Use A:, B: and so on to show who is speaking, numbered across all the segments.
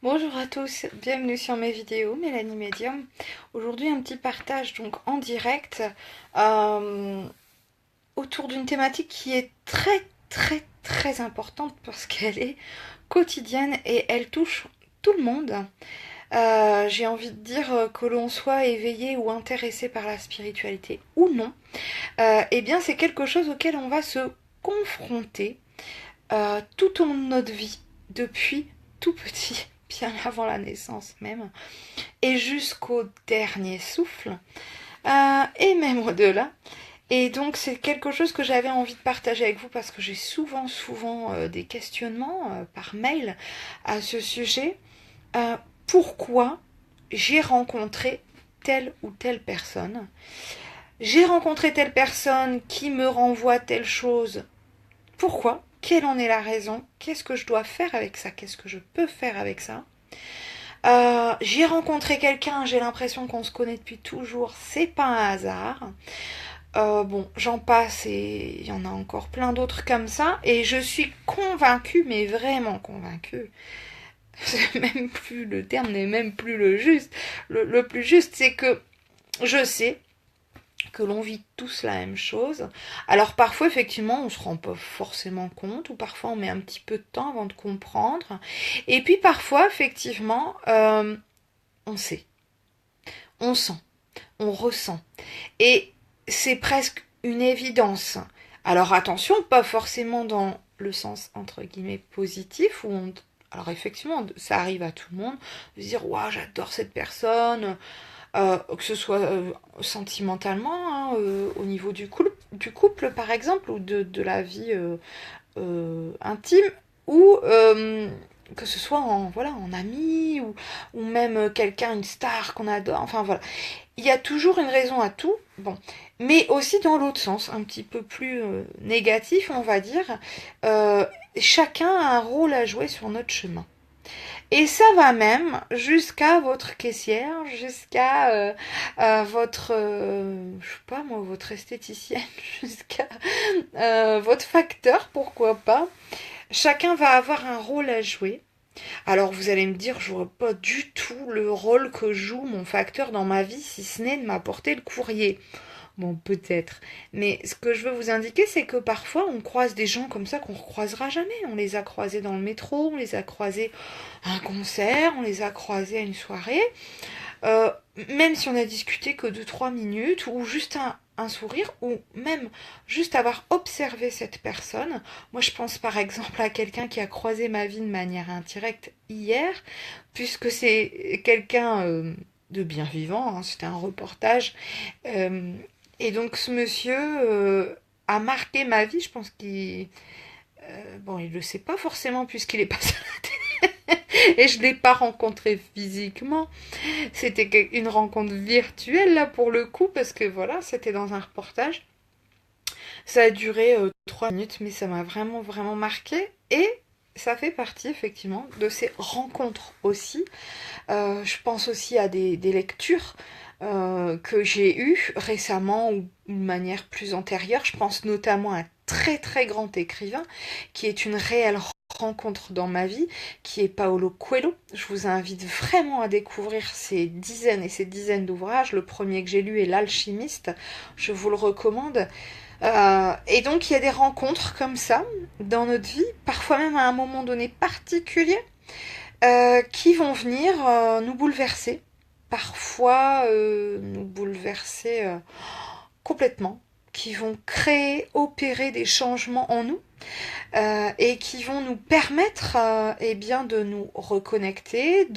A: Bonjour à tous, bienvenue sur mes vidéos, Mélanie Medium. Aujourd'hui un petit partage donc en direct euh, autour d'une thématique qui est très importante parce qu'elle est quotidienne et elle touche tout le monde. J'ai envie de dire que l'on soit éveillé ou intéressé par la spiritualité ou non, eh bien c'est quelque chose auquel on va se confronter tout au long de notre vie, depuis tout petit, bien avant la naissance même, et jusqu'au dernier souffle, et même au-delà. Et donc c'est quelque chose que j'avais envie de partager avec vous parce que j'ai souvent des questionnements par mail à ce sujet. Pourquoi j'ai rencontré telle ou telle personne? J'ai rencontré telle personne qui me renvoie telle chose. Pourquoi? Quelle en est la raison? Qu'est-ce que je dois faire avec ça? Qu'est-ce que je peux faire avec ça? J'ai rencontré quelqu'un, j'ai l'impression qu'on se connaît depuis toujours, c'est pas un hasard. Bon, j'en passe et il y en a encore plein d'autres comme ça. Et je suis convaincue, mais vraiment convaincue. C'est même plus, le terme n'est même plus le juste. Le plus juste, c'est que je sais que l'on vit tous la même chose. Alors parfois, effectivement, on se rend pas forcément compte, ou parfois on met un petit peu de temps avant de comprendre. Et puis parfois, effectivement, on sait, on sent, on ressent. Et c'est presque une évidence. Alors attention, pas forcément dans le sens entre guillemets positif, où on... Alors effectivement, ça arrive à tout le monde de se dire waouh, j'adore cette personne, que ce soit sentimentalement, hein, au niveau du couple par exemple, ou de la vie intime, ou que ce soit en, voilà, en ami, ou même quelqu'un, une star qu'on adore, enfin voilà. Il y a toujours une raison à tout, bon. Mais aussi dans l'autre sens, un petit peu plus négatif, on va dire, euh, chacun a un rôle à jouer sur notre chemin. Et ça va même jusqu'à votre caissière, jusqu'à votre, je sais pas moi, votre esthéticienne, jusqu'à votre facteur, pourquoi pas. Chacun va avoir un rôle à jouer. Alors vous allez me dire, je vois pas du tout le rôle que joue mon facteur dans ma vie, si ce n'est de m'apporter le courrier. Bon, peut-être. Mais ce que je veux vous indiquer, c'est que parfois, on croise des gens comme ça qu'on ne recroisera jamais. On les a croisés dans le métro, on les a croisés à un concert, on les a croisés à une soirée. Euh, Même si on a discuté que 2 3 minutes, ou juste un sourire, ou même juste avoir observé cette personne. Moi, je pense par exemple à quelqu'un qui a croisé ma vie de manière indirecte hier, puisque c'est quelqu'un de bien vivant, hein, c'était un reportage. Euh, et donc ce monsieur a marqué ma vie, je pense qu'il... bon, il le sait pas forcément puisqu'il est passé à la télé. Et je ne l'ai pas rencontré physiquement. C'était une rencontre virtuelle là pour le coup parce que voilà, c'était dans un reportage. Ça a duré 3 minutes mais ça m'a vraiment marqué. Et ça fait partie effectivement de ces rencontres aussi. Je pense aussi à des lectures que j'ai eues récemment ou d'une manière plus antérieure. Je pense notamment à un très grand écrivain qui est une réelle rencontre dans ma vie, qui est Paolo Coelho. Je vous invite vraiment à découvrir ses dizaines et ses dizaines d'ouvrages. Le premier que j'ai lu est L'Alchimiste. Je vous le recommande. Et donc il y a des rencontres comme ça dans notre vie, parfois même à un moment donné particulier, qui vont venir nous bouleverser, parfois nous bouleverser complètement, qui vont créer, opérer des changements en nous et qui vont nous permettre eh bien, de nous reconnecter,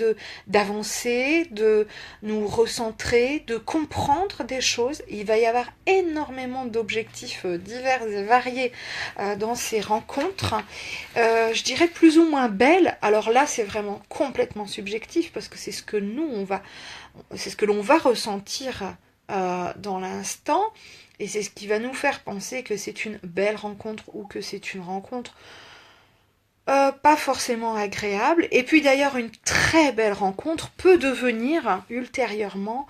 A: d'avancer, de nous recentrer, de comprendre des choses. Il va y avoir énormément d'objectifs divers et variés dans ces rencontres. Je dirais plus ou moins belles. Alors là, c'est vraiment complètement subjectif parce que c'est ce que c'est ce que l'on va ressentir dans l'instant. Et c'est ce qui va nous faire penser que c'est une belle rencontre ou que c'est une rencontre pas forcément agréable. Et puis d'ailleurs, une très belle rencontre peut devenir ultérieurement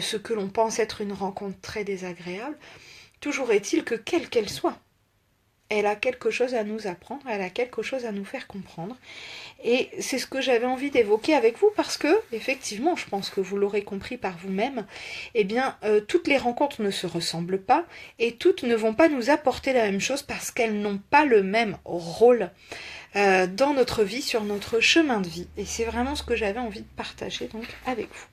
A: ce que l'on pense être une rencontre très désagréable. Toujours est-il que quelle qu'elle soit, elle a quelque chose à nous apprendre, elle a quelque chose à nous faire comprendre. Et c'est ce que j'avais envie d'évoquer avec vous parce que, effectivement, je pense que vous l'aurez compris par vous-même, eh bien, toutes les rencontres ne se ressemblent pas et toutes ne vont pas nous apporter la même chose parce qu'elles n'ont pas le même rôle dans notre vie, sur notre chemin de vie. Et c'est vraiment ce que j'avais envie de partager donc avec vous.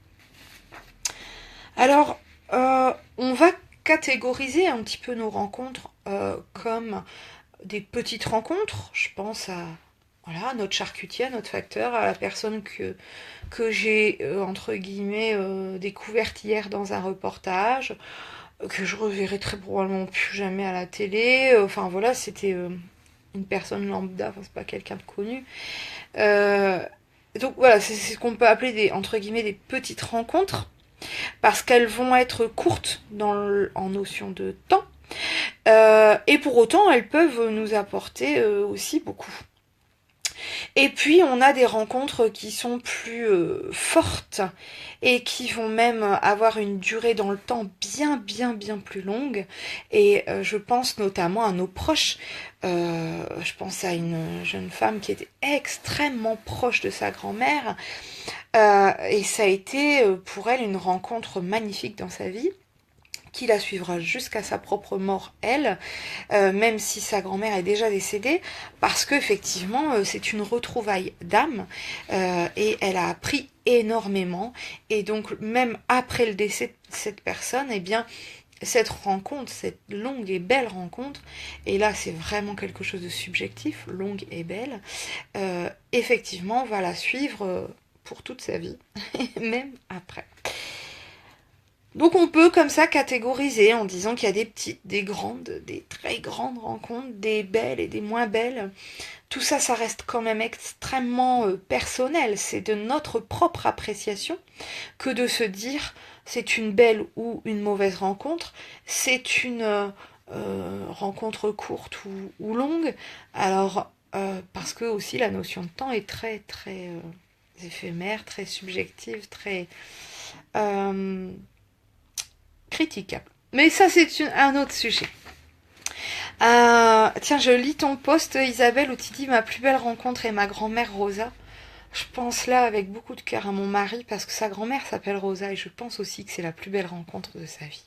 A: Alors, on va catégoriser un petit peu nos rencontres comme des petites rencontres. Je pense à voilà, notre charcutier, à notre facteur, à la personne que j'ai, entre guillemets, découverte hier dans un reportage, que je reverrai très probablement plus jamais à la télé. Enfin voilà, c'était une personne lambda, enfin, c'est pas quelqu'un de connu. Donc voilà, c'est ce qu'on peut appeler des, entre guillemets, des petites rencontres, parce qu'elles vont être courtes en notion de temps, et pour autant elles peuvent nous apporter aussi beaucoup. Et puis on a des rencontres qui sont plus fortes et qui vont même avoir une durée dans le temps bien plus longue. Et je pense notamment à nos proches. Je pense à une jeune femme qui était extrêmement proche de sa grand-mère. Et ça a été pour elle une rencontre magnifique dans sa vie, qui la suivra jusqu'à sa propre mort, elle, même si sa grand-mère est déjà décédée, parce que effectivement c'est une retrouvaille d'âme, et elle a appris énormément, et donc même après le décès de cette personne, eh bien cette rencontre, cette longue et belle rencontre, et là c'est vraiment quelque chose de subjectif, longue et belle, effectivement va la suivre pour toute sa vie, même après. Donc on peut comme ça catégoriser en disant qu'il y a des petites, des grandes, des très grandes rencontres, des belles et des moins belles. Tout ça, ça reste quand même extrêmement personnel. C'est de notre propre appréciation que de se dire c'est une belle ou une mauvaise rencontre. C'est une rencontre courte ou longue. Alors, parce que aussi la notion de temps est très éphémère, très subjective, très critiquable. Mais ça, c'est un autre sujet. Tiens, je lis ton post, Isabelle, où tu dis ma plus belle rencontre est ma grand-mère Rosa. Je pense là avec beaucoup de cœur à mon mari parce que sa grand-mère s'appelle Rosa et je pense aussi que c'est la plus belle rencontre de sa vie.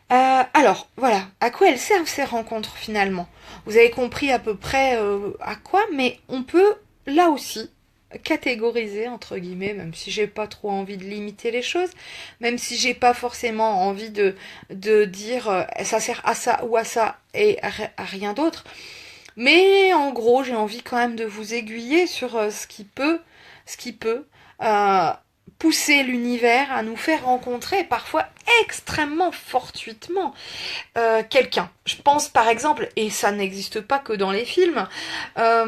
A: Alors, voilà, à quoi elles servent ces rencontres finalement? Vous avez compris à peu près à quoi, mais on peut là aussi catégoriser entre guillemets, même si j'ai pas trop envie de limiter les choses, même si j'ai pas forcément envie de dire ça sert à ça ou à ça et à rien d'autre, mais en gros j'ai envie quand même de vous aiguiller sur ce qui peut euh, pousser l'univers à nous faire rencontrer parfois extrêmement fortuitement quelqu'un. Je pense par exemple, et ça n'existe pas que dans les films, à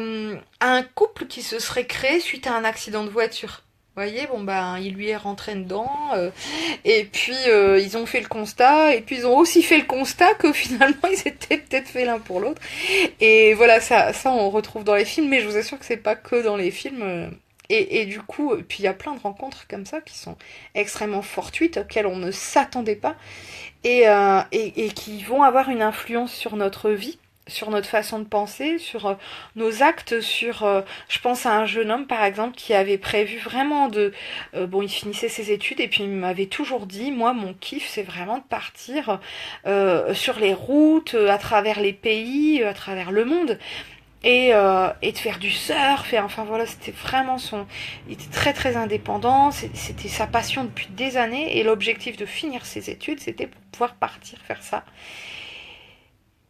A: un couple qui se serait créé suite à un accident de voiture. Vous voyez, bon ben, il lui est rentré dedans, et puis ils ont fait le constat, et puis ils ont aussi fait le constat que finalement ils étaient peut-être faits l'un pour l'autre. Et voilà, ça on retrouve dans les films, mais je vous assure que c'est pas que dans les films. Et du coup, puis il y a plein de rencontres comme ça qui sont extrêmement fortuites, auxquelles on ne s'attendait pas, et qui vont avoir une influence sur notre vie, sur notre façon de penser, sur nos actes, sur... je pense à un jeune homme, par exemple, qui avait prévu vraiment de... bon, il finissait ses études, et puis il m'avait toujours dit, moi, mon kiff, c'est vraiment de partir sur les routes, à travers les pays, à travers le monde. Et de faire du surf, et enfin voilà, c'était vraiment il était très indépendant, c'était sa passion depuis des années, et l'objectif de finir ses études, c'était pour pouvoir partir faire ça.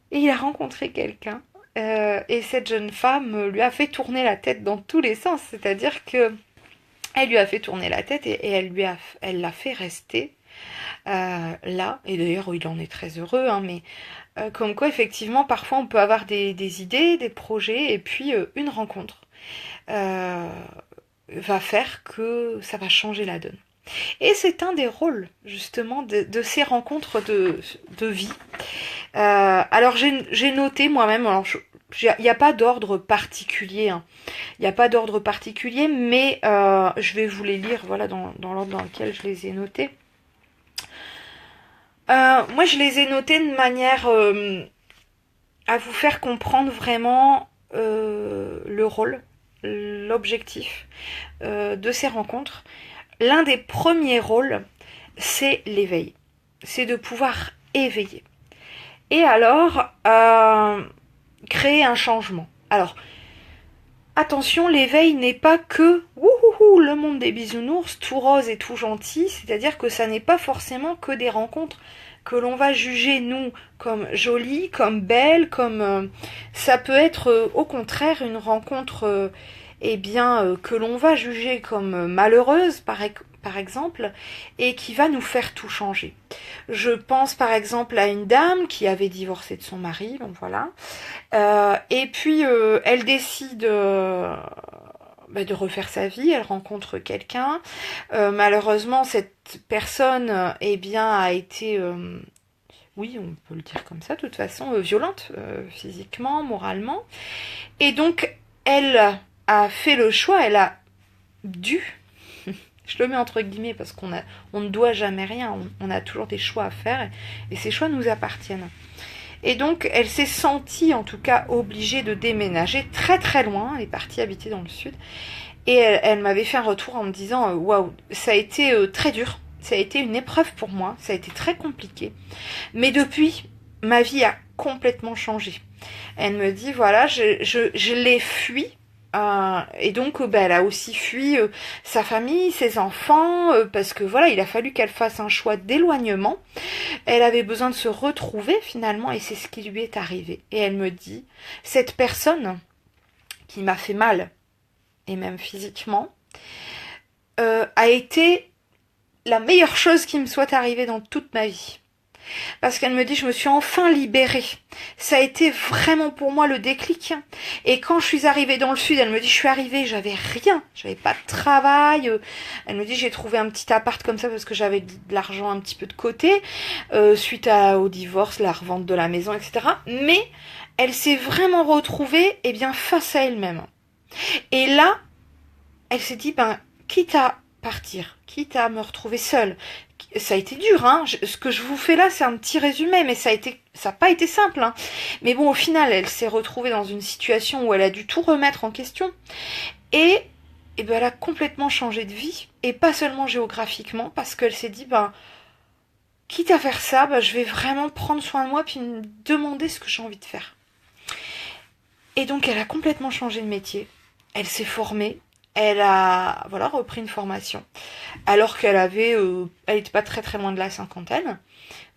A: Et il a rencontré quelqu'un, et cette jeune femme lui a fait tourner la tête dans tous les sens, c'est-à-dire que elle lui a fait tourner la tête, et elle l'a fait rester là, et d'ailleurs il en est très heureux, hein, mais comme quoi effectivement parfois on peut avoir des idées, des projets, et puis une rencontre va faire que ça va changer la donne. Et c'est un des rôles justement de ces rencontres de vie. Alors j'ai noté moi-même, alors il n'y a pas d'ordre particulier, hein. Il n'y a pas d'ordre particulier, mais je vais vous les lire, voilà, dans l'ordre dans lequel je les ai notés. Moi, je les ai notés de manière à vous faire comprendre vraiment le rôle, l'objectif de ces rencontres. L'un des premiers rôles, c'est l'éveil. C'est de pouvoir éveiller. Et alors, créer un changement. Alors, attention, l'éveil n'est pas que wouhouhou, le monde des bisounours, tout rose et tout gentil, c'est-à-dire que ça n'est pas forcément que des rencontres que l'on va juger, nous, comme jolies, comme belles, comme... ça peut être, au contraire, une rencontre, que l'on va juger comme malheureuse, par exemple, et qui va nous faire tout changer. Je pense par exemple à une dame qui avait divorcé de son mari, donc voilà, et puis elle décide de refaire sa vie, elle rencontre quelqu'un. Malheureusement, cette personne, a été, oui, on peut le dire comme ça, de toute façon, violente, physiquement, moralement. Et donc, elle a fait le choix, elle a dû, je le mets entre guillemets parce on ne doit jamais rien, on a toujours des choix à faire et ces choix nous appartiennent. Et donc, elle s'est sentie, en tout cas, obligée de déménager très très loin. Elle est partie habiter dans le sud. Et elle m'avait fait un retour en me disant waouh, ça a été très dur. Ça a été une épreuve pour moi. Ça a été très compliqué. Mais depuis, ma vie a complètement changé. Elle me dit voilà, je l'ai fui. Et donc elle a aussi fui sa famille, ses enfants, parce que voilà, il a fallu qu'elle fasse un choix d'éloignement. Elle avait besoin de se retrouver finalement et c'est ce qui lui est arrivé. Et elle me dit, cette personne qui m'a fait mal, et même physiquement, a été la meilleure chose qui me soit arrivée dans toute ma vie. Parce qu'elle me dit, je me suis enfin libérée. Ça a été vraiment pour moi le déclic. Et quand je suis arrivée dans le sud, elle me dit, je suis arrivée, j'avais rien. J'avais pas de travail. Elle me dit, j'ai trouvé un petit appart comme ça parce que j'avais de l'argent un petit peu de côté. Suite au divorce, la revente de la maison, etc. Mais elle s'est vraiment retrouvée, face à elle-même. Et là, elle s'est dit, quitte à partir, quitte à me retrouver seule, ça a été dur, hein. Ce que je vous fais là, c'est un petit résumé, mais ça n'a pas été simple, hein. Mais bon, au final, elle s'est retrouvée dans une situation où elle a dû tout remettre en question. Et elle a complètement changé de vie. Et pas seulement géographiquement, parce qu'elle s'est dit, quitte à faire ça, je vais vraiment prendre soin de moi, puis me demander ce que j'ai envie de faire. Et donc, elle a complètement changé de métier. Elle s'est formée. Elle a repris une formation alors qu'elle avait elle n'était pas très très loin de la cinquantaine,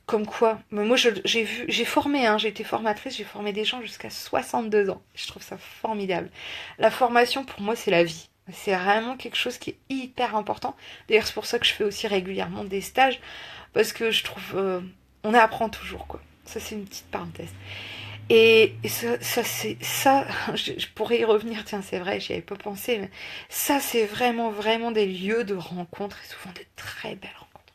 A: comme quoi moi j'ai formé, j'ai été formatrice, j'ai formé des gens jusqu'à 62 ans, je trouve ça formidable. La formation pour moi c'est la vie, c'est vraiment quelque chose qui est hyper important. D'ailleurs c'est pour ça que je fais aussi régulièrement des stages, parce que je trouve on apprend toujours quoi. Ça c'est une petite parenthèse. Et ça, je pourrais y revenir, tiens, c'est vrai, j'y avais pas pensé, mais ça, c'est vraiment, vraiment des lieux de rencontres, et souvent de très belles rencontres.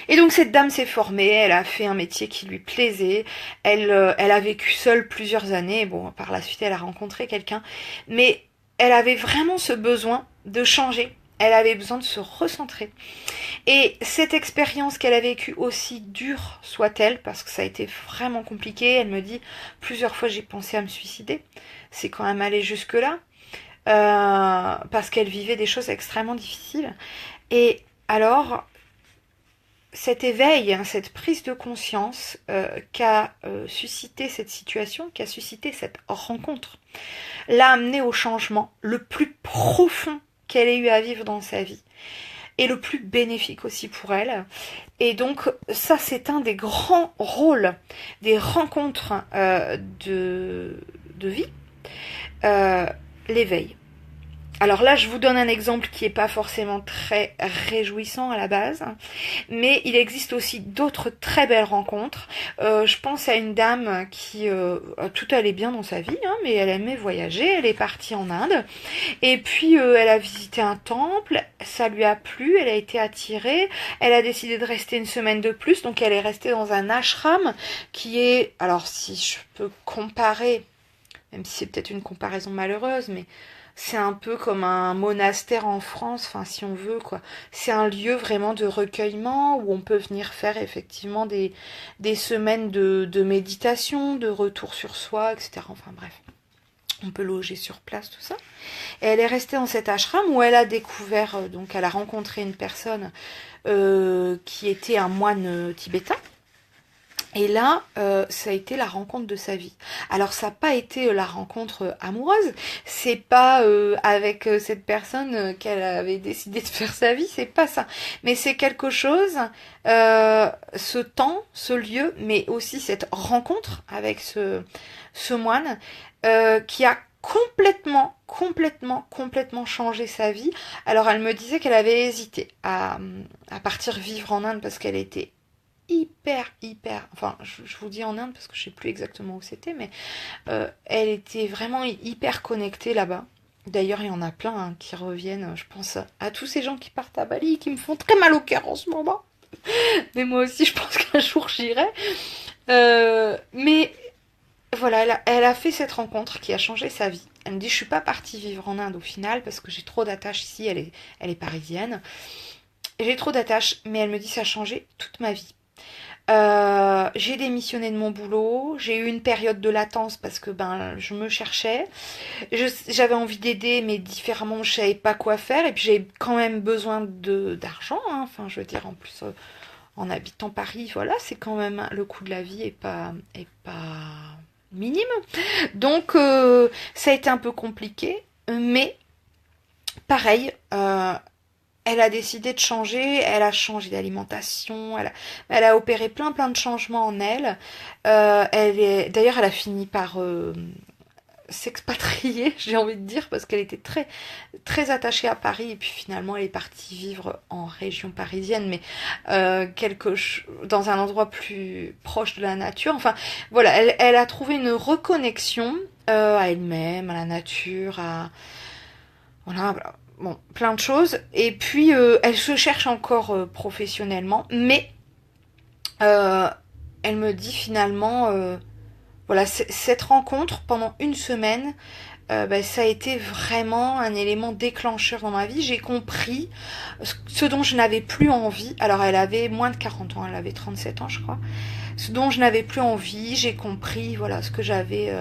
A: Et donc, cette dame s'est formée, elle a fait un métier qui lui plaisait, elle a vécu seule plusieurs années, bon, par la suite, elle a rencontré quelqu'un, mais elle avait vraiment ce besoin de changer, elle avait besoin de se recentrer. Et cette expérience qu'elle a vécue, aussi dure soit-elle, parce que ça a été vraiment compliqué, elle me dit, plusieurs fois j'ai pensé à me suicider, c'est quand même allé jusque-là, parce qu'elle vivait des choses extrêmement difficiles. Et alors, cet éveil, cette prise de conscience qu'a suscité cette situation, qu'a suscité cette rencontre, l'a amenée au changement le plus profond qu'elle ait eu à vivre dans sa vie. Et le plus bénéfique aussi pour elle. Et donc ça c'est un des grands rôles des rencontres de vie, l'éveil. Alors là, je vous donne un exemple qui n'est pas forcément très réjouissant à la base, mais il existe aussi d'autres très belles rencontres. Je pense à une dame qui tout allait bien dans sa vie, mais elle aimait voyager, elle est partie en Inde, et puis elle a visité un temple, ça lui a plu, elle a été attirée, elle a décidé de rester une semaine de plus, donc elle est restée dans un ashram qui est, alors si je peux comparer, même si c'est peut-être une comparaison malheureuse, mais c'est un peu comme un monastère en France, enfin si on veut quoi. C'est un lieu vraiment de recueillement où on peut venir faire effectivement des semaines de méditation, de retour sur soi, etc. Enfin bref, on peut loger sur place, tout ça. Et elle est restée dans cet ashram où elle a découvert, donc elle a rencontré une personne qui était un moine tibétain. Et là, ça a été la rencontre de sa vie. Alors, ça n'a pas été la rencontre amoureuse. C'est pas avec cette personne qu'elle avait décidé de faire sa vie. C'est pas ça. Mais c'est quelque chose, ce temps, ce lieu, mais aussi cette rencontre avec ce moine qui a complètement changé sa vie. Alors, elle me disait qu'elle avait hésité à partir vivre en Inde parce qu'elle était enfin je vous dis en Inde parce que je sais plus exactement où c'était, mais elle était vraiment hyper connectée là-bas. D'ailleurs il y en a plein hein, qui reviennent, je pense à tous ces gens qui partent à Bali qui me font très mal au cœur en ce moment, mais moi aussi je pense qu'un jour j'irai. Mais voilà, elle a fait cette rencontre qui a changé sa vie. Elle me dit je suis pas partie vivre en Inde au final parce que j'ai trop d'attaches ici, elle est parisienne, et j'ai trop d'attaches, mais elle me dit ça a changé toute ma vie. J'ai démissionné de mon boulot, j'ai eu une période de latence parce que ben je me cherchais, j'avais envie d'aider mais différemment je savais pas quoi faire et puis j'avais quand même besoin d'argent, hein. Enfin je veux dire en plus en habitant Paris, voilà c'est quand même le coût de la vie est pas minime, donc ça a été un peu compliqué, mais pareil. Elle a décidé de changer, elle a changé d'alimentation, elle a opéré plein de changements en elle. D'ailleurs, elle a fini par s'expatrier, j'ai envie de dire, parce qu'elle était très attachée à Paris et puis finalement elle est partie vivre en région parisienne, mais dans un endroit plus proche de la nature. Enfin, voilà, elle a trouvé une reconnexion à elle-même, à la nature, voilà. Bon, plein de choses. Et puis, elle se cherche encore professionnellement, mais elle me dit finalement, voilà, cette rencontre pendant une semaine, bah, ça a été vraiment un élément déclencheur dans ma vie. J'ai compris ce dont je n'avais plus envie. Alors, elle avait moins de 40 ans, elle avait 37 ans, je crois. Ce dont je n'avais plus envie, j'ai compris, voilà, ce que j'avais...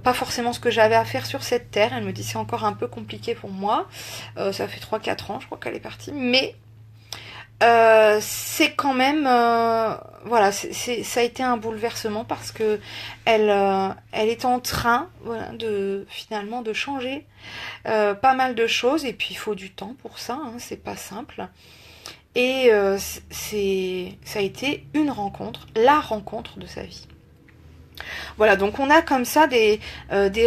A: pas forcément ce que j'avais à faire sur cette terre. Elle me dit c'est encore un peu compliqué pour moi. Ça fait 3-4 ans je crois qu'elle est partie. Mais c'est quand même... voilà, ça a été un bouleversement parce que elle est en train voilà, finalement de changer pas mal de choses. Et puis il faut du temps pour ça, hein, c'est pas simple. Et ça a été une rencontre, la rencontre de sa vie. Voilà, donc on a comme ça des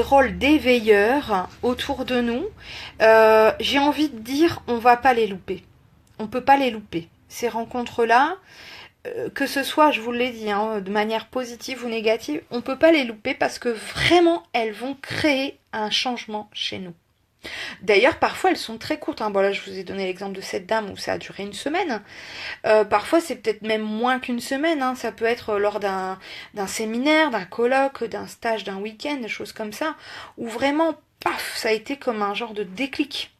A: rôles d'éveilleurs autour de nous. J'ai envie de dire, on va pas les louper. On peut pas les louper. Ces rencontres-là, que ce soit, je vous l'ai dit, hein, de manière positive ou négative, on peut pas les louper parce que vraiment, elles vont créer un changement chez nous. D'ailleurs, parfois, elles sont très courtes. Hein. Bon, là, je vous ai donné l'exemple de cette dame où ça a duré une semaine. Parfois, c'est peut-être même moins qu'une semaine. Hein. Ça peut être lors d'un séminaire, d'un colloque, d'un stage, d'un week-end, des choses comme ça, où vraiment, paf, ça a été comme un genre de déclic.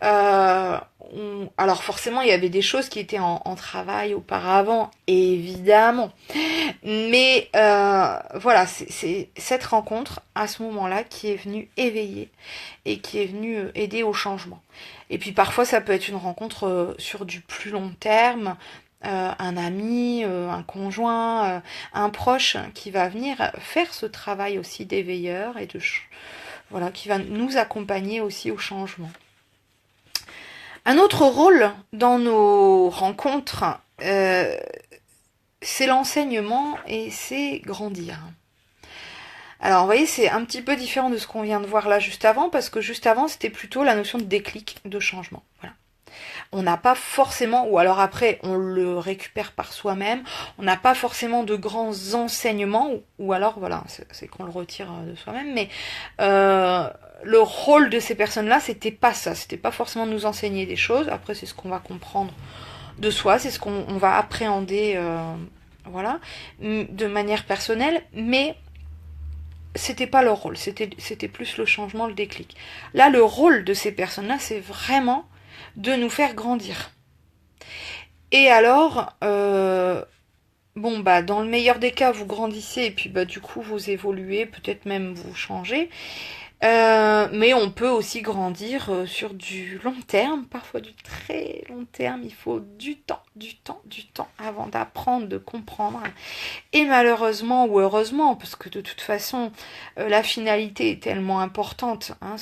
A: Alors forcément, il y avait des choses qui étaient en travail auparavant, évidemment. Mais voilà, c'est cette rencontre à ce moment-là qui est venue éveiller et qui est venue aider au changement. Et puis parfois, ça peut être une rencontre sur du plus long terme, un ami, un conjoint, un proche qui va venir faire ce travail aussi d'éveilleur et voilà, qui va nous accompagner aussi au changement. Un autre rôle dans nos rencontres, c'est l'enseignement et c'est grandir. Alors, vous voyez, c'est un petit peu différent de ce qu'on vient de voir là juste avant, parce que juste avant, c'était plutôt la notion de déclic, de changement. Voilà. On n'a pas forcément, ou alors après, on le récupère par soi-même, on n'a pas forcément de grands enseignements, ou alors, voilà, c'est qu'on le retire de soi-même, mais le rôle de ces personnes-là, c'était pas ça, c'était pas forcément de nous enseigner des choses, après c'est ce qu'on va comprendre de soi, c'est ce qu'on va appréhender, voilà, de manière personnelle, mais c'était pas leur rôle, c'était plus le changement, le déclic. Là, le rôle de ces personnes-là, c'est vraiment de nous faire grandir. Et alors, bon, bah, dans le meilleur des cas, vous grandissez et puis, bah, du coup, vous évoluez, peut-être même vous changez. Mais on peut aussi grandir sur du long terme, parfois du très long terme. Il faut du temps avant d'apprendre, de comprendre. Et malheureusement ou heureusement, parce que de toute façon, la finalité est tellement importante, hein,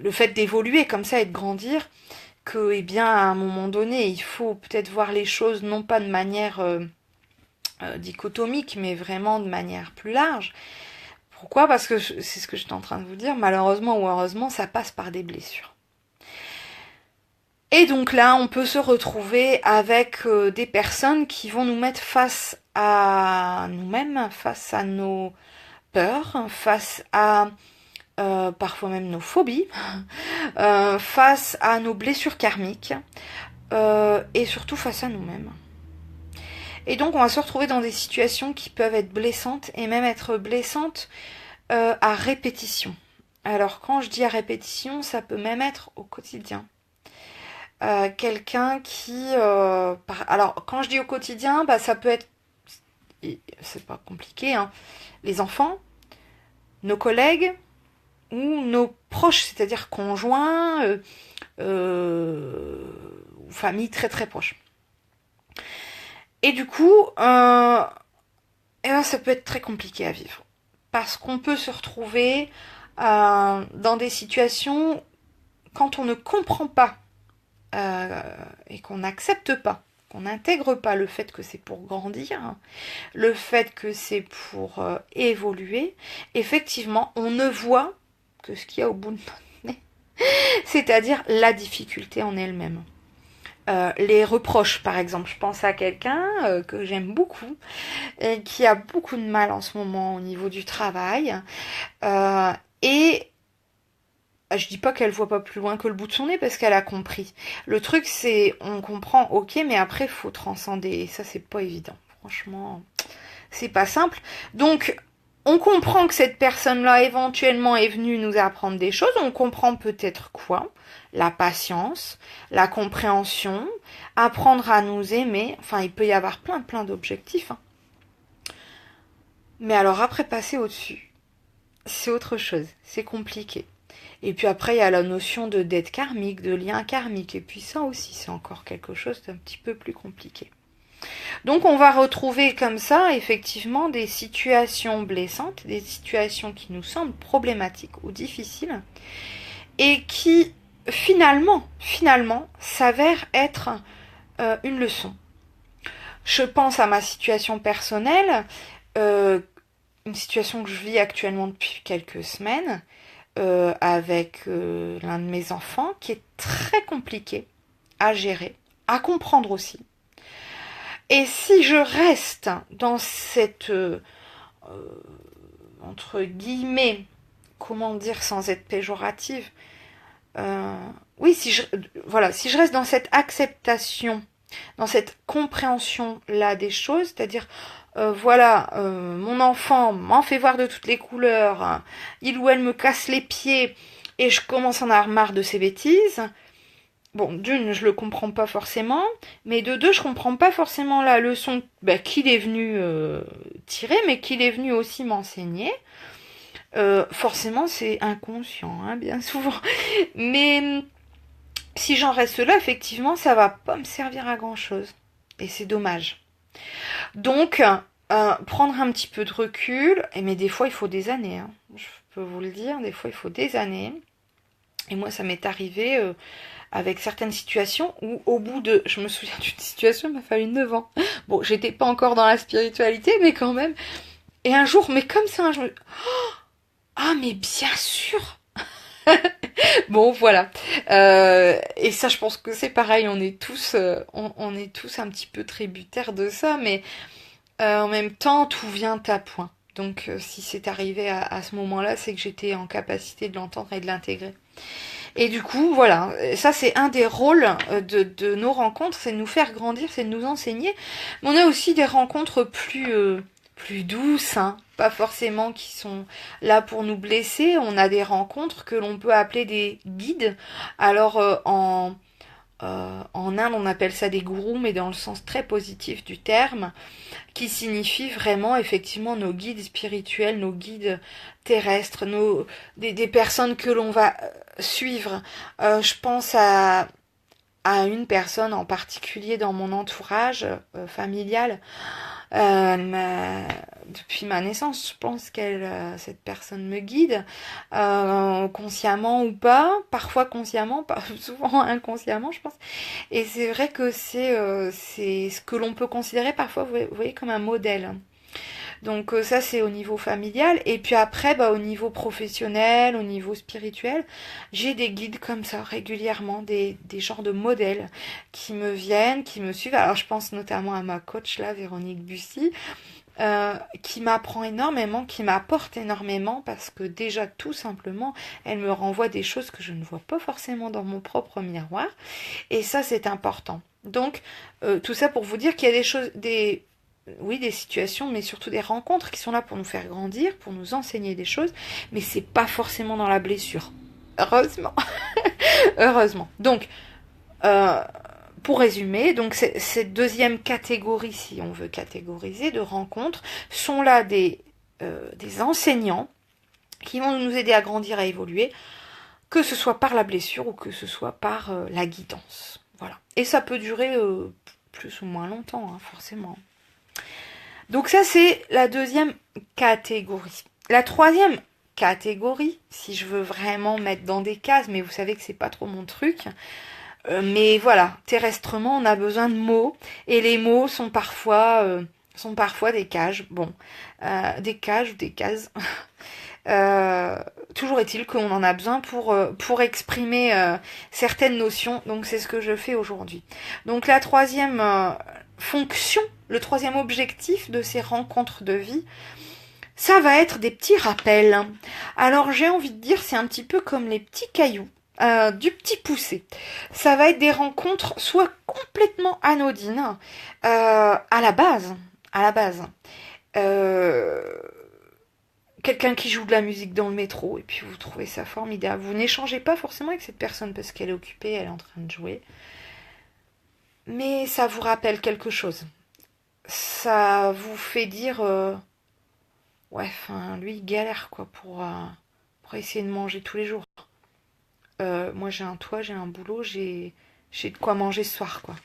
A: le fait d'évoluer comme ça et de grandir, que, eh bien, à un moment donné, il faut peut-être voir les choses non pas de manière dichotomique, mais vraiment de manière plus large. Pourquoi? Parce que c'est ce que j'étais en train de vous dire, malheureusement ou heureusement, ça passe par des blessures. Et donc là, on peut se retrouver avec des personnes qui vont nous mettre face à nous-mêmes, face à nos peurs, face à parfois même nos phobies, face à nos blessures karmiques, et surtout face à nous-mêmes. Et donc on va se retrouver dans des situations qui peuvent être blessantes, et même être blessantes à répétition. Alors quand je dis à répétition, ça peut même être au quotidien. Quelqu'un qui... alors quand je dis au quotidien, bah, ça peut être... C'est pas compliqué, hein, les enfants, nos collègues ou nos proches, c'est-à-dire conjoints ou famille très très proche. Et du coup, eh ben, ça peut être très compliqué à vivre. Parce qu'on peut se retrouver dans des situations quand on ne comprend pas et qu'on n'accepte pas, qu'on n'intègre pas le fait que c'est pour grandir, hein, le fait que c'est pour évoluer, effectivement, on ne voit que ce qu'il y a au bout de notre nez, c'est-à-dire la difficulté en elle-même. Les reproches, par exemple. Je pense à quelqu'un que j'aime beaucoup et qui a beaucoup de mal en ce moment au niveau du travail. Et je dis pas qu'elle voit pas plus loin que le bout de son nez parce qu'elle a compris. Le truc, c'est on comprend, ok, mais après, il faut transcender. Et ça, c'est pas évident. Franchement, c'est pas simple. Donc, on comprend que cette personne-là, éventuellement, est venue nous apprendre des choses. On comprend peut-être quoi? La patience, la compréhension, apprendre à nous aimer. Enfin, il peut y avoir plein d'objectifs. Hein. Mais alors après, passer au-dessus, c'est autre chose. C'est compliqué. Et puis après, il y a la notion de dette karmique, de lien karmique. Et puis ça aussi, c'est encore quelque chose d'un petit peu plus compliqué. Donc on va retrouver comme ça, effectivement, des situations blessantes, des situations qui nous semblent problématiques ou difficiles, et qui finalement, s'avèrent être une leçon. Je pense à ma situation personnelle, une situation que je vis actuellement depuis quelques semaines, avec l'un de mes enfants, qui est très compliqué à gérer, à comprendre aussi. Et si je reste dans cette, entre guillemets, comment dire sans être péjorative, oui, si je reste dans cette acceptation, dans cette compréhension-là des choses, c'est-à-dire, mon enfant m'en fait voir de toutes les couleurs, hein, il ou elle me casse les pieds, et je commence à en avoir marre de ces bêtises. Bon, d'une, je le comprends pas forcément, mais de deux, je comprends pas forcément la leçon qu'il est venu tirer, mais qu'il est venu aussi m'enseigner. Forcément, c'est inconscient, hein, bien souvent. Mais si j'en reste là, effectivement, ça va pas me servir à grand-chose. Et c'est dommage. Donc, prendre un petit peu de recul, mais des fois, il faut des années. Hein. Je peux vous le dire, des fois, il faut des années. Et moi, ça m'est arrivé avec certaines situations où au bout de... Je me souviens d'une situation, il m'a fallu 9 ans. Bon, j'étais pas encore dans la spiritualité, mais quand même. Et un jour, mais comme ça, je me... Oh, ah, mais bien sûr. Bon, voilà. Et ça, je pense que c'est pareil. On est tous un petit peu tributaires de ça, mais en même temps, tout vient à point. Donc, si c'est arrivé à ce moment-là, c'est que j'étais en capacité de l'entendre et de l'intégrer. Et du coup, voilà, ça c'est un des rôles de nos rencontres, c'est de nous faire grandir, c'est de nous enseigner. Mais on a aussi des rencontres plus douces, hein, pas forcément qui sont là pour nous blesser. On a des rencontres que l'on peut appeler des guides. Alors en Inde, on appelle ça des gourous, mais dans le sens très positif du terme, qui signifie vraiment effectivement nos guides spirituels, nos guides terrestres, des personnes que l'on va suivre. Je pense à une personne en particulier dans mon entourage familial. Depuis ma naissance, je pense cette personne me guide, consciemment ou pas, parfois consciemment, pas souvent inconsciemment, je pense. Et c'est vrai que c'est ce que l'on peut considérer parfois, vous voyez, comme un modèle. Donc ça c'est au niveau familial. Et puis après, au niveau professionnel, au niveau spirituel, j'ai des guides comme ça régulièrement, des genres de modèles qui me viennent, qui me suivent. Alors je pense notamment à ma coach là, Véronique Bussy, qui m'apprend énormément, qui m'apporte énormément, parce que déjà tout simplement, elle me renvoie des choses que je ne vois pas forcément dans mon propre miroir. Et ça c'est important. Donc tout ça pour vous dire qu'il y a des choses, oui, des situations, mais surtout des rencontres qui sont là pour nous faire grandir, pour nous enseigner des choses, mais c'est pas forcément dans la blessure. Heureusement. Heureusement. Donc, pour résumer, donc cette deuxième catégorie, si on veut catégoriser, de rencontres, sont là des enseignants qui vont nous aider à grandir, à évoluer, que ce soit par la blessure ou que ce soit par la guidance. Voilà. Et ça peut durer plus ou moins longtemps, hein, forcément. Donc ça, c'est la deuxième catégorie. La troisième catégorie, si je veux vraiment mettre dans des cases, mais vous savez que c'est pas trop mon truc, mais voilà, terrestrement, on a besoin de mots, et les mots sont parfois des cages. Bon, des cages ou des cases. Toujours est-il qu'on en a besoin pour exprimer certaines notions. Donc c'est ce que je fais aujourd'hui. Donc la troisième fonction, le troisième objectif de ces rencontres de vie, ça va être des petits rappels. Alors j'ai envie de dire, c'est un petit peu comme les petits cailloux du petit poussé. Ça va être des rencontres soit complètement anodines à la base. Quelqu'un qui joue de la musique dans le métro et puis vous trouvez ça formidable. Vous n'échangez pas forcément avec cette personne parce qu'elle est occupée, elle est en train de jouer. Mais ça vous rappelle quelque chose. Ça vous fait dire ouais, enfin lui il galère quoi pour essayer de manger tous les jours. Moi j'ai un toit, j'ai un boulot, j'ai de quoi manger ce soir quoi.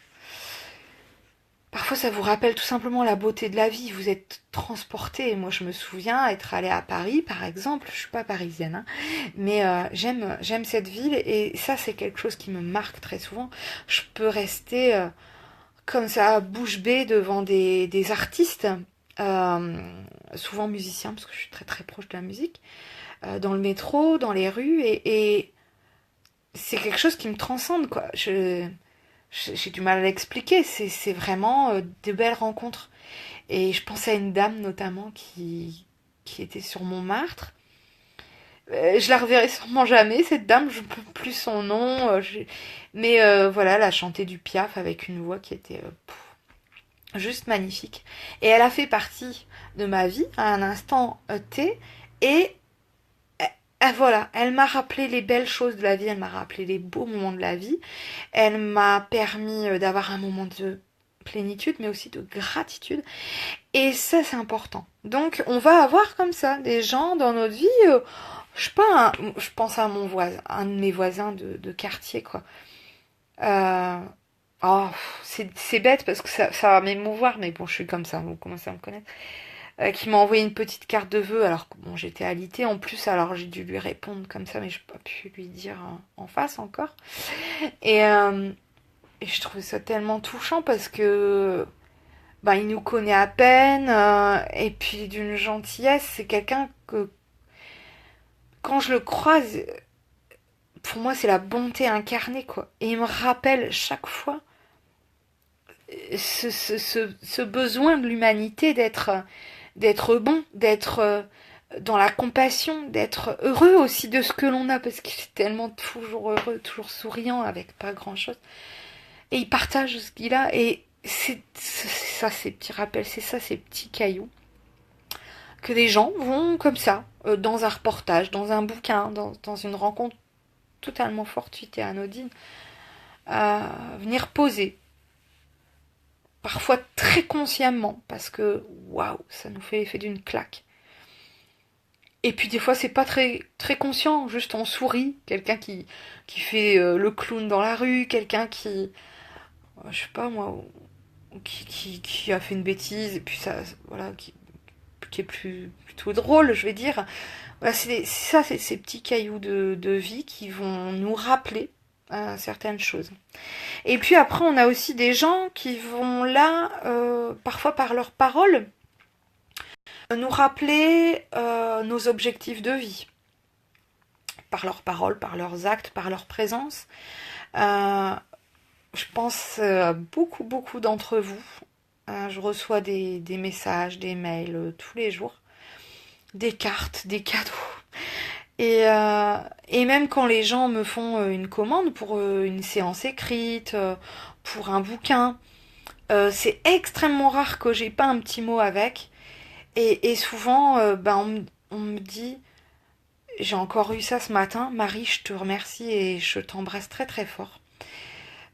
A: Parfois, ça vous rappelle tout simplement la beauté de la vie. Vous êtes transporté. Moi, je me souviens être allée à Paris, par exemple. Je suis pas parisienne, hein, mais j'aime cette ville et ça, c'est quelque chose qui me marque très souvent. Je peux rester comme ça, bouche bée devant des artistes, souvent musiciens, parce que je suis très très proche de la musique, dans le métro, dans les rues, et c'est quelque chose qui me transcende, quoi. J'ai du mal à l'expliquer, c'est vraiment de belles rencontres. Et je pense à une dame notamment qui était sur Montmartre. Je la reverrai sûrement jamais, cette dame, je ne peux plus son nom. Mais voilà, elle a chanté du Piaf avec une voix qui était juste magnifique. Et elle a fait partie de ma vie à un instant T. Et voilà, elle m'a rappelé les belles choses de la vie, elle m'a rappelé les beaux moments de la vie. Elle m'a permis d'avoir un moment de plénitude, mais aussi de gratitude. Et ça, c'est important. Donc, on va avoir comme ça des gens dans notre vie. Je sais pas, je pense à mon voisin, un de mes voisins de quartier, quoi. Oh, c'est bête parce que ça va m'émouvoir, mais bon, je suis comme ça, vous commencez à me connaître. Qui m'a envoyé une petite carte de vœux, alors que bon, j'étais alitée en plus, alors j'ai dû lui répondre comme ça, mais je n'ai pas pu lui dire en face encore. Et je trouvais ça tellement touchant parce que il nous connaît à peine, et puis d'une gentillesse, c'est quelqu'un que quand je le croise, pour moi c'est la bonté incarnée quoi. Et il me rappelle chaque fois ce besoin de l'humanité d'être bon, d'être dans la compassion, d'être heureux aussi de ce que l'on a, parce qu'il est tellement toujours heureux, toujours souriant, avec pas grand-chose. Et il partage ce qu'il a, et c'est ça, ces petits rappels, c'est ça, ces petits cailloux. que des gens vont comme ça, dans un reportage, dans un bouquin, dans une rencontre totalement fortuite et anodine, venir poser. Parfois très consciemment, parce que waouh, ça nous fait l'effet d'une claque. Et puis des fois c'est pas très conscient, juste on sourit, quelqu'un qui fait le clown dans la rue, quelqu'un qui, je sais pas moi, qui a fait une bêtise, et puis ça, voilà, qui est plutôt drôle, je vais dire. Voilà, c'est ces petits cailloux de vie qui vont nous rappeler certaines choses. Et puis après, on a aussi des gens qui vont là, parfois par leurs paroles, nous rappeler nos objectifs de vie. Par leurs paroles, par leurs actes, par leur présence. Je pense à beaucoup d'entre vous. Je reçois des messages, des mails tous les jours. Des cartes, des cadeaux. Et même quand les gens me font une commande pour une séance écrite, pour un bouquin, c'est extrêmement rare que j'ai pas un petit mot avec. Et souvent, on me dit, j'ai encore eu ça ce matin, Marie, je te remercie et je t'embrasse très fort.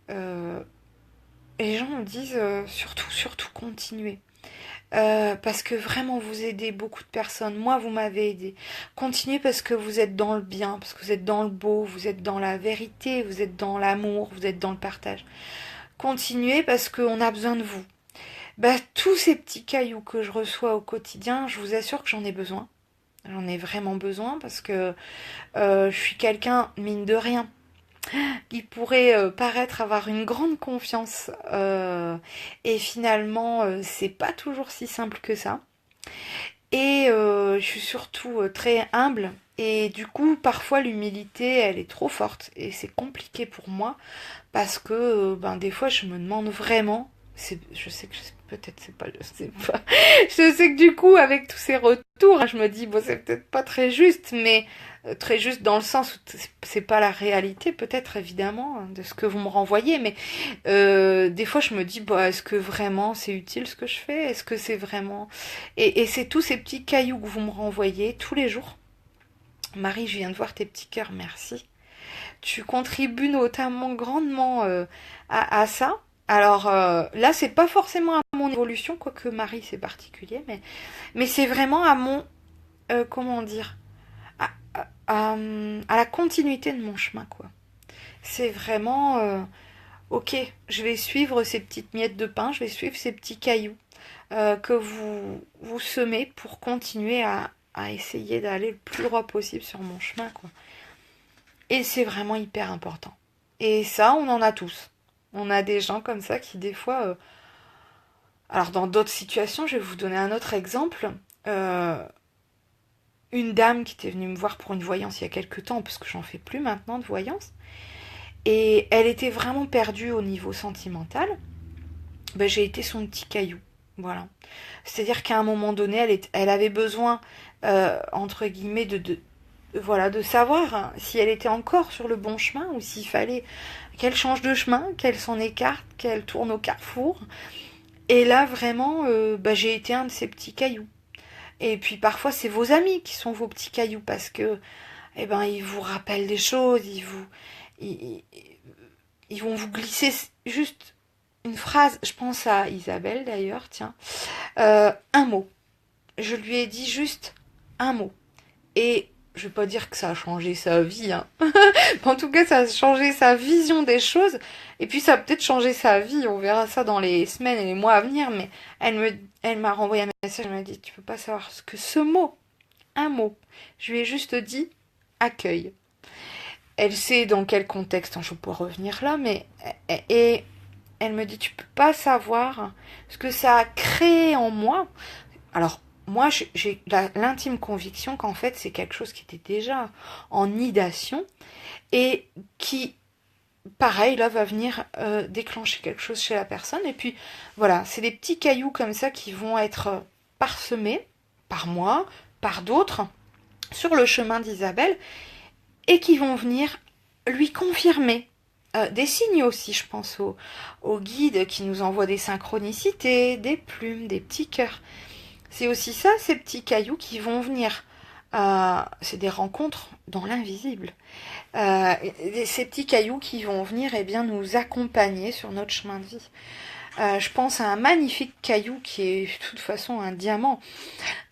A: Et les gens me disent, surtout continuez. Parce que vraiment vous aidez beaucoup de personnes. Moi, vous m'avez aidé. Continuez parce que vous êtes dans le bien, parce que vous êtes dans le beau, vous êtes dans la vérité, vous êtes dans l'amour, vous êtes dans le partage. Continuez parce qu'on a besoin de vous. Tous ces petits cailloux que je reçois au quotidien, je vous assure que j'en ai besoin. J'en ai vraiment besoin parce que je suis quelqu'un, mine de rien, qui pourrait paraître avoir une grande confiance et finalement c'est pas toujours si simple que ça. Et je suis surtout très humble et du coup parfois l'humilité elle est trop forte et c'est compliqué pour moi parce que des fois je me demande vraiment, je sais que peut-être c'est pas, je sais que du coup avec tous ces retours je me dis bon c'est peut-être pas très juste mais très juste dans le sens où c'est pas la réalité peut-être évidemment de ce que vous me renvoyez mais des fois je me dis est-ce que vraiment c'est utile ce que je fais, est-ce que c'est vraiment et c'est tous ces petits cailloux que vous me renvoyez tous les jours. Marie, je viens de voir tes petits cœurs, merci. Tu contribues notamment grandement à ça. Alors là, c'est pas forcément à mon évolution, quoique Marie c'est particulier, mais c'est vraiment à mon comment dire à la continuité de mon chemin, quoi. C'est vraiment ok, je vais suivre ces petites miettes de pain, je vais suivre ces petits cailloux que vous semez pour continuer à essayer d'aller le plus droit possible sur mon chemin, quoi. Et c'est vraiment hyper important. Et ça, on en a tous. On a des gens comme ça qui, des fois... Alors, dans d'autres situations, je vais vous donner un autre exemple. Une dame qui était venue me voir pour une voyance il y a quelques temps, parce que j'en fais plus maintenant de voyance, et elle était vraiment perdue au niveau sentimental. J'ai été son petit caillou. Voilà. C'est-à-dire qu'à un moment donné, elle avait besoin, entre guillemets, voilà, de savoir si elle était encore sur le bon chemin ou s'il fallait qu'elle change de chemin, qu'elle s'en écarte, qu'elle tourne au carrefour. Et là, vraiment, j'ai été un de ces petits cailloux. Et puis parfois, c'est vos amis qui sont vos petits cailloux parce que, ils vous rappellent des choses, ils vont vous glisser juste une phrase. Je pense à Isabelle d'ailleurs, tiens, un mot. Je lui ai dit juste un mot. Et je vais pas dire que ça a changé sa vie, hein. En tout cas, ça a changé sa vision des choses. Et puis, ça a peut-être changé sa vie. On verra ça dans les semaines et les mois à venir. Mais elle m'a renvoyé un message. Elle m'a dit, tu peux pas savoir ce que ce mot, un mot. Je lui ai juste dit accueil. Elle sait dans quel contexte, hein, je peux revenir là, mais et elle me dit, tu peux pas savoir ce que ça a créé en moi. Alors, moi, j'ai l'intime conviction qu'en fait, c'est quelque chose qui était déjà en nidation et qui, pareil, là, va venir déclencher quelque chose chez la personne. Et puis, voilà, c'est des petits cailloux comme ça qui vont être parsemés par moi, par d'autres, sur le chemin d'Isabelle, et qui vont venir lui confirmer des signes aussi. Je pense aux guides qui nous envoient des synchronicités, des plumes, des petits cœurs. C'est aussi ça, ces petits cailloux qui vont venir. C'est des rencontres dans l'invisible. Ces petits cailloux qui vont venir eh bien, nous accompagner sur notre chemin de vie. Je pense à un magnifique caillou qui est de toute façon un diamant.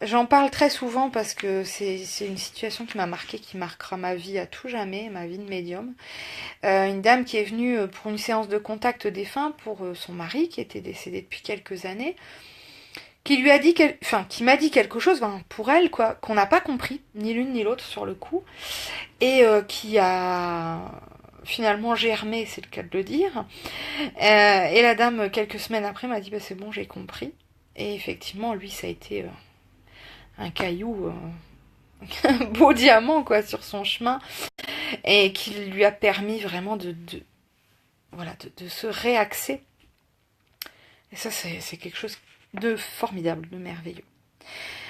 A: J'en parle très souvent parce que c'est une situation qui m'a marquée, qui marquera ma vie à tout jamais, ma vie de médium. Une dame qui est venue pour une séance de contact défunt pour son mari qui était décédé depuis quelques années, qui lui a dit, qui m'a dit quelque chose, pour elle quoi, qu'on n'a pas compris, ni l'une ni l'autre sur le coup, et qui a finalement germé, c'est le cas de le dire. Et la dame, quelques semaines après, m'a dit c'est bon, j'ai compris. Et effectivement, lui, ça a été un caillou, un beau diamant quoi, sur son chemin, et qui lui a permis vraiment de se réaxer. Et ça, c'est quelque chose de formidable, de merveilleux.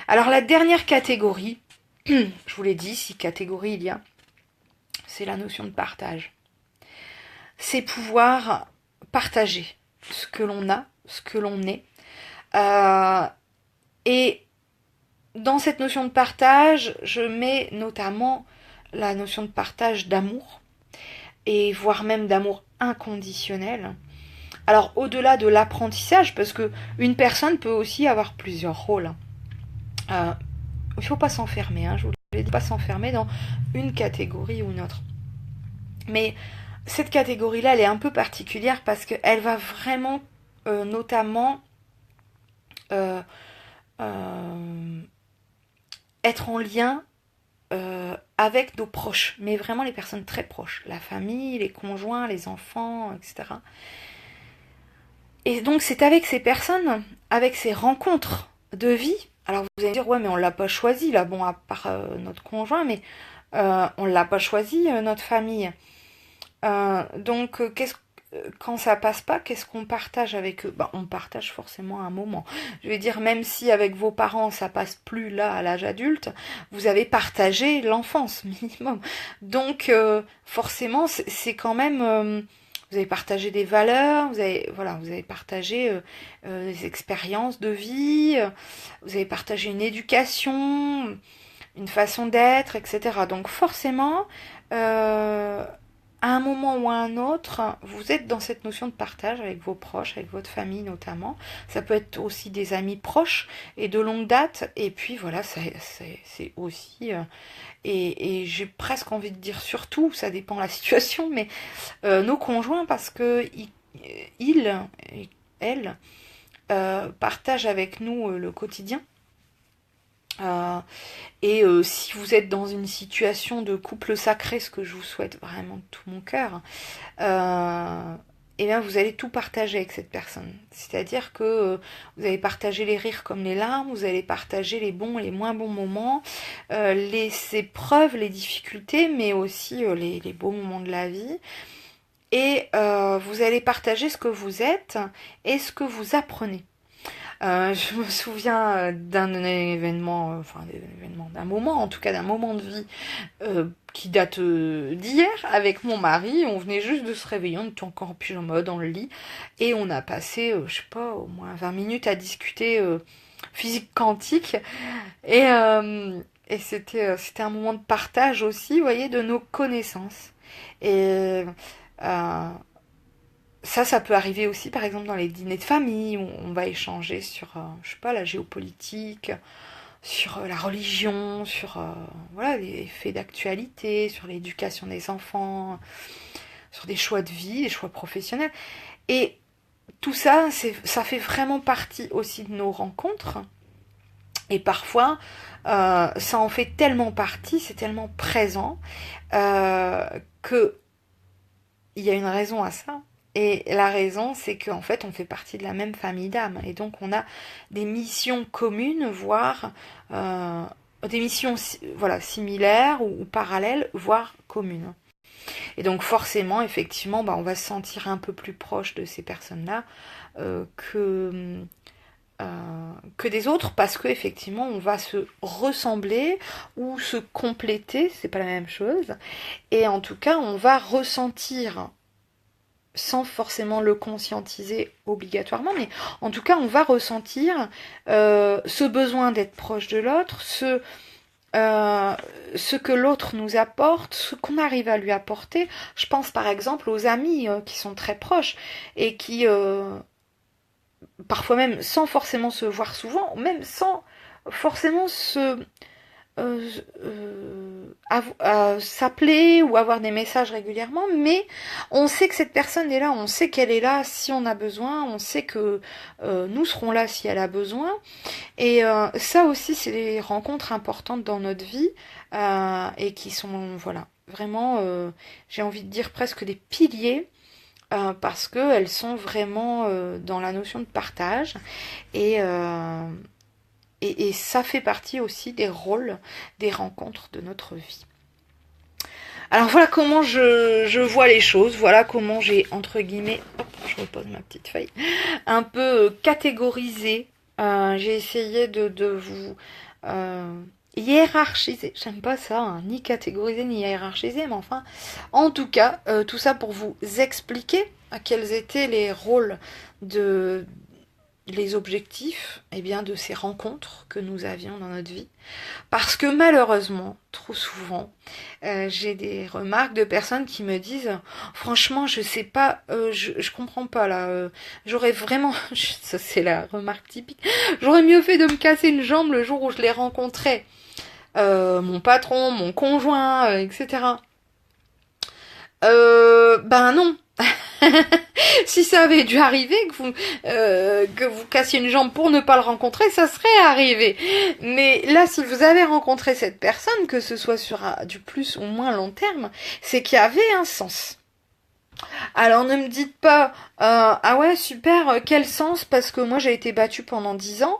A: Alors la dernière catégorie, je vous l'ai dit, 6 catégories il y a, c'est la notion de partage. C'est pouvoir partager ce que l'on a, ce que l'on est. Et dans cette notion de partage, je mets notamment la notion de partage d'amour, et voire même d'amour inconditionnel. Alors au-delà de l'apprentissage, parce que une personne peut aussi avoir plusieurs rôles. Il ne faut pas s'enfermer, je vous l'ai dit, pas s'enfermer dans une catégorie ou une autre. Mais cette catégorie-là, elle est un peu particulière parce qu'elle va vraiment, notamment, être en lien avec nos proches, mais vraiment les personnes très proches, la famille, les conjoints, les enfants, etc. Et donc c'est avec ces personnes, avec ces rencontres de vie. Alors vous allez me dire, ouais mais on l'a pas choisi là, bon à part notre conjoint, mais on l'a pas choisi, notre famille. Donc quand ça passe pas, qu'est-ce qu'on partage avec eux? On partage forcément un moment. Je vais dire, même si avec vos parents ça passe plus là à l'âge adulte, vous avez partagé l'enfance minimum. Donc forcément c'est quand même vous avez partagé des valeurs, vous avez partagé des expériences de vie, vous avez partagé une éducation, une façon d'être, etc. Donc forcément, à un moment ou à un autre, vous êtes dans cette notion de partage avec vos proches, avec votre famille notamment. Ça peut être aussi des amis proches et de longue date. Et puis voilà, c'est aussi... et j'ai presque envie de dire surtout, ça dépend de la situation, mais nos conjoints, parce que elles, partagent avec nous le quotidien. Et si vous êtes dans une situation de couple sacré, ce que je vous souhaite vraiment de tout mon cœur, et bien vous allez tout partager avec cette personne. C'est-à-dire que vous allez partager les rires comme les larmes, vous allez partager les bons et les moins bons moments, les épreuves, les difficultés, mais aussi les beaux moments de la vie. Et vous allez partager ce que vous êtes et ce que vous apprenez. Je me souviens d'un événement, d'un moment, en tout cas d'un moment de vie qui date d'hier avec mon mari. On venait juste de se réveiller, on était encore en pyjama dans le lit et on a passé, je sais pas, au moins 20 minutes à discuter physique quantique et c'était un moment de partage aussi, vous voyez, de nos connaissances. Et ça peut arriver aussi, par exemple, dans les dîners de famille, où on va échanger sur, je sais pas, la géopolitique, sur la religion, sur les faits d'actualité, sur l'éducation des enfants, sur des choix de vie, des choix professionnels. Et tout ça, ça fait vraiment partie aussi de nos rencontres. Et parfois, ça en fait tellement partie, c'est tellement présent, que il y a une raison à ça. Et la raison, c'est qu'en fait, on fait partie de la même famille d'âmes. Et donc, on a des missions communes, voire des missions similaires ou parallèles, voire communes. Et donc, forcément, effectivement, on va se sentir un peu plus proche de ces personnes-là que des autres, parce que effectivement, on va se ressembler ou se compléter, c'est pas la même chose. Et en tout cas, on va ressentir sans forcément le conscientiser obligatoirement, mais en tout cas, on va ressentir ce besoin d'être proche de l'autre, ce que l'autre nous apporte, ce qu'on arrive à lui apporter. Je pense par exemple aux amis qui sont très proches et qui, parfois même sans forcément se voir souvent, même sans forcément euh, s'appeler ou avoir des messages régulièrement, mais on sait que cette personne est là, on sait qu'elle est là si on a besoin, on sait que nous serons là si elle a besoin. Et ça aussi, c'est des rencontres importantes dans notre vie et qui sont, voilà, vraiment, j'ai envie de dire presque des piliers. Parce qu'elles sont vraiment dans la notion de partage et, et ça fait partie aussi des rôles des rencontres de notre vie. Alors voilà comment je vois les choses, voilà comment j'ai, entre guillemets, hop, je repose ma petite feuille, un peu catégorisé. J'ai essayé de vous hiérarchiser, j'aime pas ça, hein, ni catégoriser ni hiérarchiser, mais enfin, en tout cas, tout ça pour vous expliquer quels étaient les rôles de les objectifs de ces rencontres que nous avions dans notre vie. Parce que malheureusement, trop souvent, j'ai des remarques de personnes qui me disent franchement, je sais pas, je comprends pas là, j'aurais vraiment, ça c'est la remarque typique, j'aurais mieux fait de me casser une jambe le jour où je les rencontrais. Mon patron, mon conjoint, etc. Ben non. Si ça avait dû arriver, que vous cassiez une jambe pour ne pas le rencontrer, ça serait arrivé. Mais là, si vous avez rencontré cette personne, que ce soit sur du plus ou moins long terme, c'est qu'il y avait un sens. Alors ne me dites pas, ah ouais, super, quel sens, parce que moi j'ai été battue pendant 10 ans.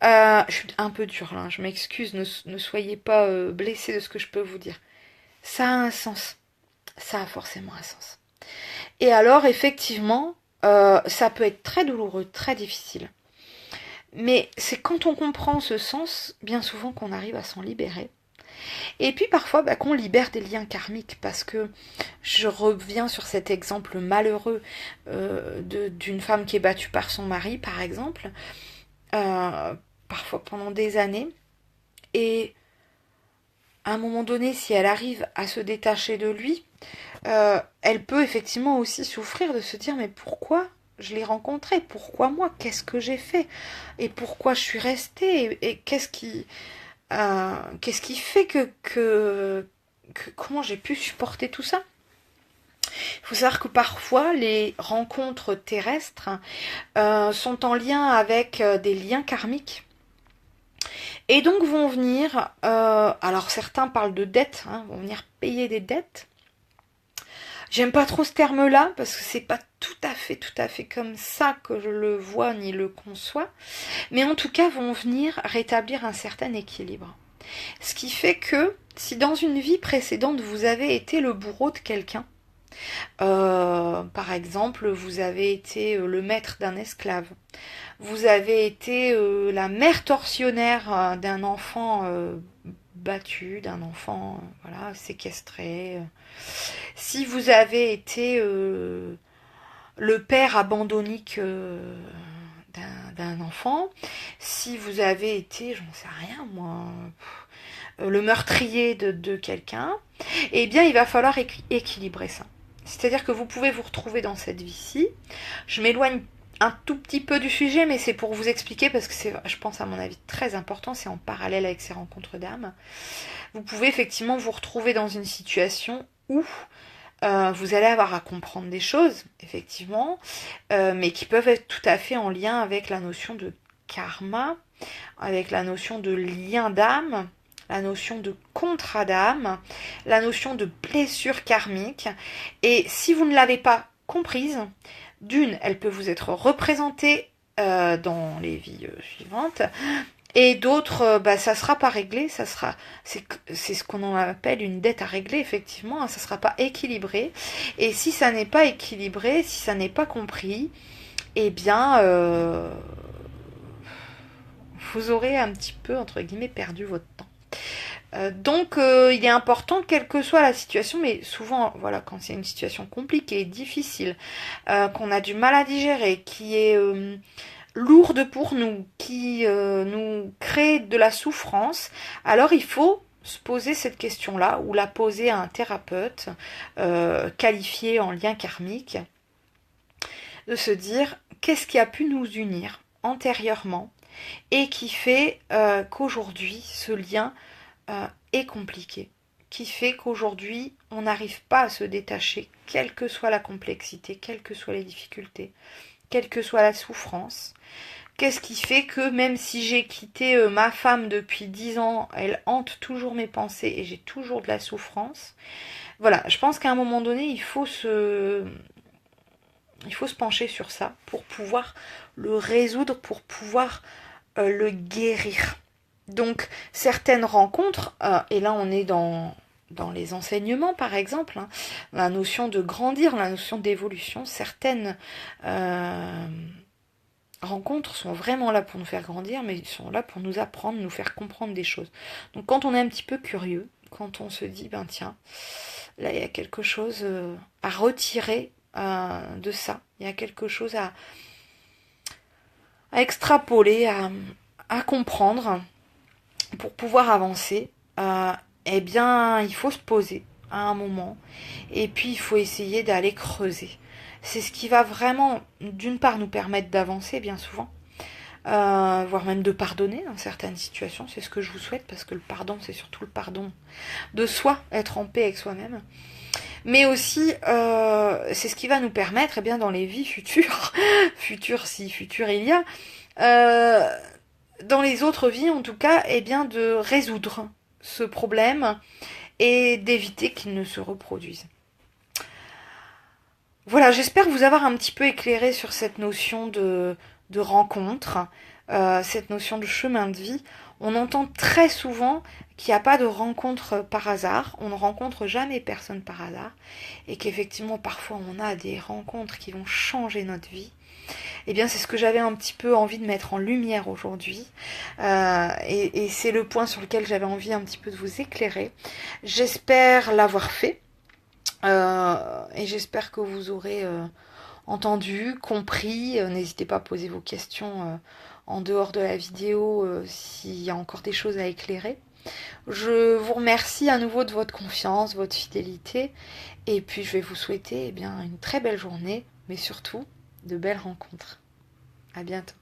A: Je suis un peu dure là, je m'excuse, ne soyez pas blessés de ce que je peux vous dire. Ça a un sens. Ça a forcément un sens. Et alors, effectivement, ça peut être très douloureux, très difficile. Mais c'est quand on comprend ce sens, bien souvent, qu'on arrive à s'en libérer. Et puis parfois, qu'on libère des liens karmiques, parce que je reviens sur cet exemple malheureux d'une femme qui est battue par son mari, par exemple, parfois pendant des années. Et à un moment donné, si elle arrive à se détacher de lui, elle peut effectivement aussi souffrir de se dire mais pourquoi je l'ai rencontré, pourquoi moi, qu'est-ce que j'ai fait et pourquoi je suis restée et qu'est-ce qui fait que comment j'ai pu supporter tout ça. Il faut savoir que parfois les rencontres terrestres sont en lien avec des liens karmiques et donc vont venir, alors certains parlent de dettes, vont venir payer des dettes. J'aime pas trop ce terme-là parce que c'est pas tout à fait comme ça que je le vois ni le conçois, mais en tout cas vont venir rétablir un certain équilibre. Ce qui fait que si dans une vie précédente vous avez été le bourreau de quelqu'un, par exemple vous avez été le maître d'un esclave, vous avez été la mère tortionnaire d'un enfant battu, d'un enfant séquestré, si vous avez été le père abandonnique d'un enfant, si vous avez été, j'en sais rien moi, le meurtrier de quelqu'un, eh bien il va falloir équilibrer ça. C'est-à-dire que vous pouvez vous retrouver dans cette vie-ci. Je m'éloigne un tout petit peu du sujet, mais c'est pour vous expliquer, parce que c'est, je pense à mon avis, très important, c'est en parallèle avec ces rencontres d'âme. Vous pouvez effectivement vous retrouver dans une situation où vous allez avoir à comprendre des choses, effectivement, mais qui peuvent être tout à fait en lien avec la notion de karma, avec la notion de lien d'âme, la notion de contrat d'âme, la notion de blessure karmique. Et si vous ne l'avez pas comprise, d'une, elle peut vous être représentée dans les vies suivantes, et d'autres, ça sera pas réglé, c'est ce qu'on appelle une dette à régler, effectivement, ça sera pas équilibré. Et si ça n'est pas équilibré, si ça n'est pas compris, eh bien, vous aurez un petit peu, entre guillemets, perdu votre temps. Donc il est important, quelle que soit la situation, mais souvent, voilà, quand c'est une situation compliquée, difficile, qu'on a du mal à digérer, qui est lourde pour nous, qui nous crée de la souffrance, alors il faut se poser cette question-là, ou la poser à un thérapeute qualifié en lien karmique, de se dire qu'est-ce qui a pu nous unir antérieurement et qui fait qu'aujourd'hui ce lien est compliqué, qui fait qu'aujourd'hui on n'arrive pas à se détacher, quelle que soit la complexité, quelles que soient les difficultés, quelle que soit la souffrance. Qu'est-ce qui fait que même si j'ai quitté ma femme depuis 10 ans, elle hante toujours mes pensées et j'ai toujours de la souffrance. Voilà, je pense qu'à un moment donné, il faut se pencher sur ça pour pouvoir le résoudre, pour pouvoir le guérir. Donc certaines rencontres, et là on est dans les enseignements par exemple, hein, la notion de grandir, la notion d'évolution, certaines rencontres sont vraiment là pour nous faire grandir, mais ils sont là pour nous apprendre, nous faire comprendre des choses. Donc quand on est un petit peu curieux, quand on se dit, ben tiens, là il y a quelque chose à retirer de ça, il y a quelque chose à extrapoler, à comprendre, pour pouvoir avancer, eh bien, il faut se poser à un moment et puis il faut essayer d'aller creuser. C'est ce qui va vraiment, d'une part, nous permettre d'avancer bien souvent, voire même de pardonner dans certaines situations. C'est ce que je vous souhaite parce que le pardon, c'est surtout le pardon de soi, être en paix avec soi-même. Mais aussi, c'est ce qui va nous permettre, eh bien, dans les vies futures, futures si futur il y a, dans les autres vies en tout cas, eh bien de résoudre ce problème et d'éviter qu'il ne se reproduise. Voilà, j'espère vous avoir un petit peu éclairé sur cette notion de rencontre, cette notion de chemin de vie. On entend très souvent qu'il n'y a pas de rencontre par hasard, on ne rencontre jamais personne par hasard, et qu'effectivement parfois on a des rencontres qui vont changer notre vie. Eh bien, c'est ce que j'avais un petit peu envie de mettre en lumière aujourd'hui. Et c'est le point sur lequel j'avais envie un petit peu de vous éclairer. J'espère l'avoir fait. Et j'espère que vous aurez entendu, compris. N'hésitez pas à poser vos questions en dehors de la vidéo s'il y a encore des choses à éclairer. Je vous remercie à nouveau de votre confiance, votre fidélité. Et puis, je vais vous souhaiter eh bien, une très belle journée, mais surtout de belles rencontres. À bientôt.